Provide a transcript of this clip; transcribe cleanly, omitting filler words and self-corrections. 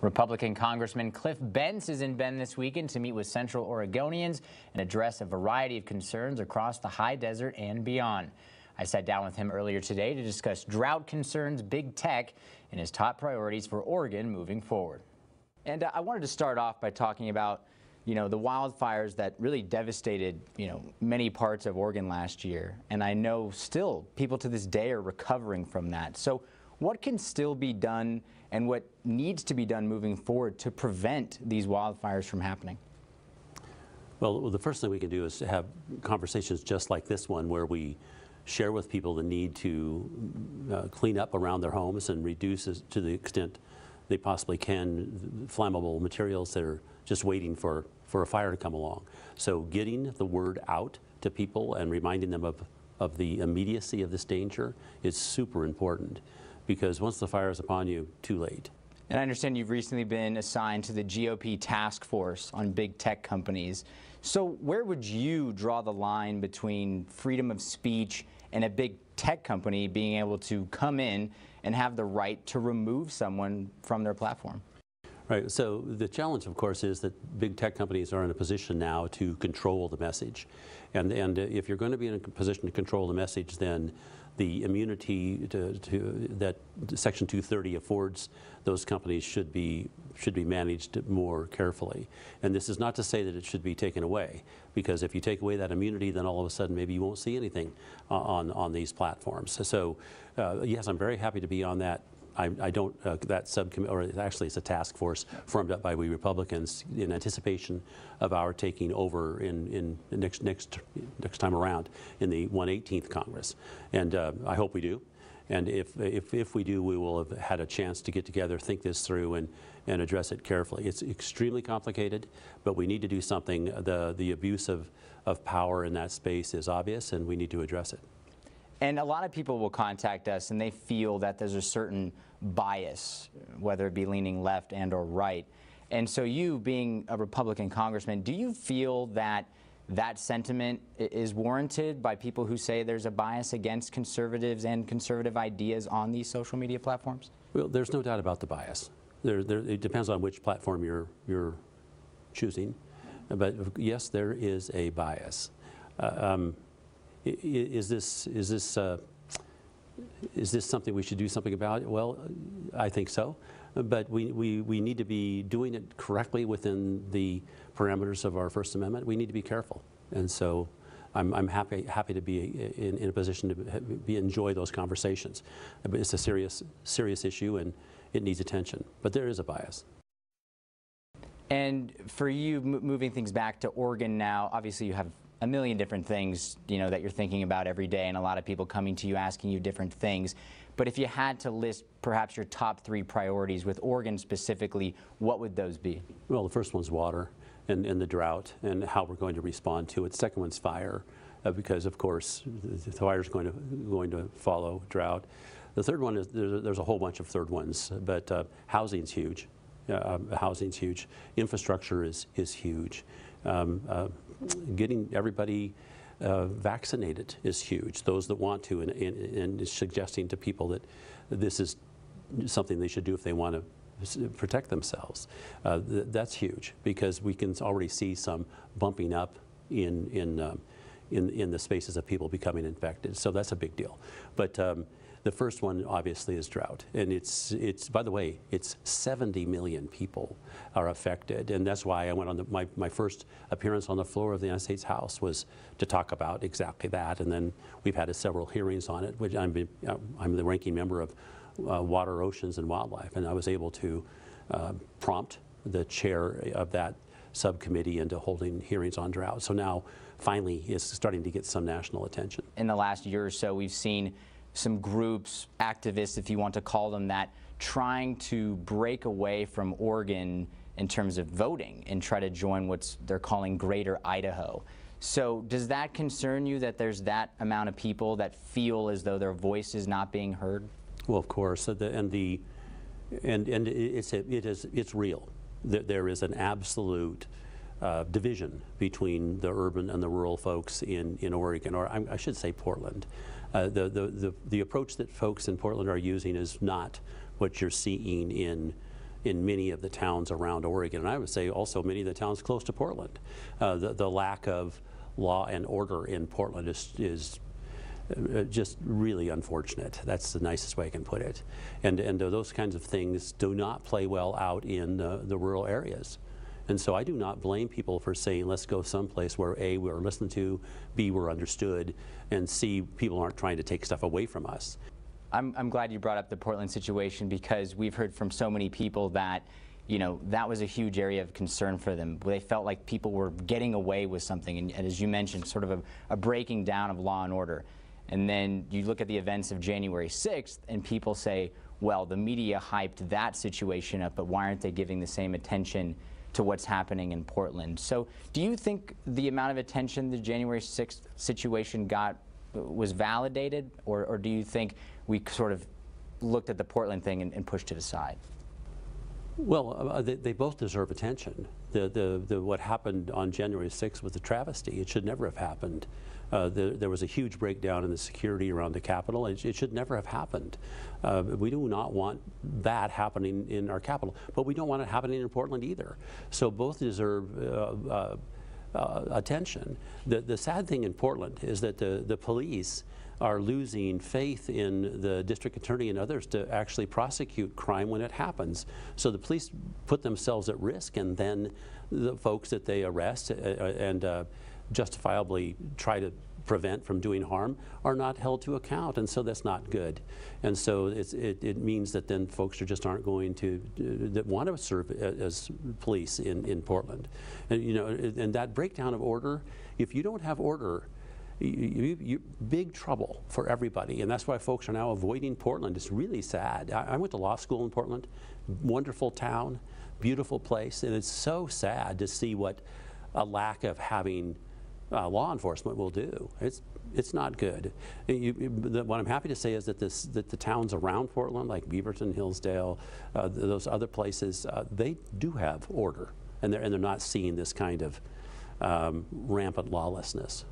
Republican Congressman Cliff Bentz is in Bend this weekend to meet with Central Oregonians and address a variety of concerns across the high desert and beyond. I sat down with him earlier today to discuss drought concerns, big tech, and his top priorities for Oregon moving forward. And I wanted to start off by talking about, the wildfires that really devastated, many parts of Oregon last year. And I know still people to this day are recovering from that. So what can still be done and what needs to be done moving forward to prevent these wildfires from happening? Well, the first thing we can do is have conversations just like this one, where we share with people the need to clean up around their homes and reduce, to the extent they possibly can, flammable materials that are just waiting for a fire to come along. So getting the word out to people and reminding them of the immediacy of this danger is super important, because once the fire is upon you, too late. And I understand you've recently been assigned to the GOP task force on big tech companies. So where would you draw the line between freedom of speech and a big tech company being able to come in and have the right to remove someone from their platform? Right. So the challenge, of course, is that big tech companies are in a position now to control the message. And if you're going to be in a position to control the message, then the immunity that Section 230 affords those companies should be managed more carefully. And this is not to say that it should be taken away, because if you take away that immunity, then all of a sudden maybe you won't see anything on these platforms. So yes, I'm very happy to be on that. I don't, that subcommittee, or actually it's a task force formed up by we Republicans in anticipation of our taking over in next time around in the 118th Congress. And I hope we do. And if we do, we will have had a chance to get together, think this through, and address it carefully. It's extremely complicated, but we need to do something. The abuse of power in that space is obvious, and we need to address it. And a lot of people will contact us and they feel that there's a certain bias, whether it be leaning left and or right. And so you, being a Republican congressman, do you feel that that sentiment is warranted by people who say there's a bias against conservatives and conservative ideas on these social media platforms? Well, there's no doubt about the bias. It depends on which platform you're choosing. But yes, there is a bias. Is this something we should do something about? Well, I think so, but we need to be doing it correctly within the parameters of our First Amendment. We need to be careful, and so I'm happy to be in a position to enjoy those conversations. It's a serious issue, and it needs attention. But there is a bias. And for you, moving things back to Oregon now, obviously you have a million different things, that you're thinking about every day, and a lot of people coming to you asking you different things. But if you had to list perhaps your top 3 priorities with Oregon specifically, what would those be? Well, the first one's water and the drought and how we're going to respond to it. The second one's fire, because of course the fire is going to follow drought. The third one is there's a whole bunch of third ones, but housing's huge. Housing's huge. Infrastructure is huge. Getting everybody vaccinated is huge. Those that want to, and suggesting to people that this is something they should do if they want to protect themselves. That's huge, because we can already see some bumping up in the spaces of people becoming infected. So that's a big deal. But the first one obviously is drought, and it's by the way, it's 70 million people are affected, and that's why I went on my first appearance on the floor of the United States House was to talk about exactly that, and then we've had several hearings on it. Which I'm the ranking member of Water, Oceans, and Wildlife, and I was able to prompt the chair of that subcommittee into holding hearings on drought. So now, finally, it's starting to get some national attention. In the last year or so, we've seen some groups, activists, if you want to call them that, trying to break away from Oregon in terms of voting and try to join what they're calling Greater Idaho. So does that concern you, that there's that amount of people that feel as though their voice is not being heard? Well, of course, it's real. There is an absolute division between the urban and the rural folks in Oregon, or I should say Portland. The approach that folks in Portland are using is not what you're seeing in in many of the towns around Oregon, and I would say also many of the towns close to Portland. The lack of law and order in Portland is just really unfortunate. That's the nicest way I can put it. And those kinds of things do not play well out in the rural areas. And so I do not blame people for saying, let's go someplace where A, we're listened to, B, we're understood, and C, people aren't trying to take stuff away from us. I'm glad you brought up the Portland situation, because we've heard from so many people that, you know, that was a huge area of concern for them. They felt like people were getting away with something, and as you mentioned, sort of a breaking down of law and order. And then you look at the events of January 6th, and people say, well, the media hyped that situation up, but why aren't they giving the same attention to what's happening in Portland? So do you think the amount of attention the January 6th situation got was validated, or do you think we sort of looked at the Portland thing and pushed it aside? Well, they both deserve attention. What happened on January 6th was a travesty. It should never have happened. There was a huge breakdown in the security around the Capitol. It should never have happened. We do not want that happening in our capital, but we don't want it happening in Portland either. So both deserve attention. The sad thing in Portland is that the police are losing faith in the district attorney and others to actually prosecute crime when it happens. So the police put themselves at risk, and then the folks that they arrest and justifiably try to prevent from doing harm are not held to account, and so that's not good. And so it means that then folks just aren't going to that want to serve as police in Portland. And you know, and that breakdown of order, if you don't have order, you're big trouble for everybody, and that's why folks are now avoiding Portland. It's really sad. I went to law school in Portland, wonderful town, beautiful place, and it's so sad to see what a lack of having law enforcement will do. It's not good. What I'm happy to say is that the towns around Portland, like Beaverton, Hillsdale, those other places, they do have order, and they're not seeing this kind of rampant lawlessness.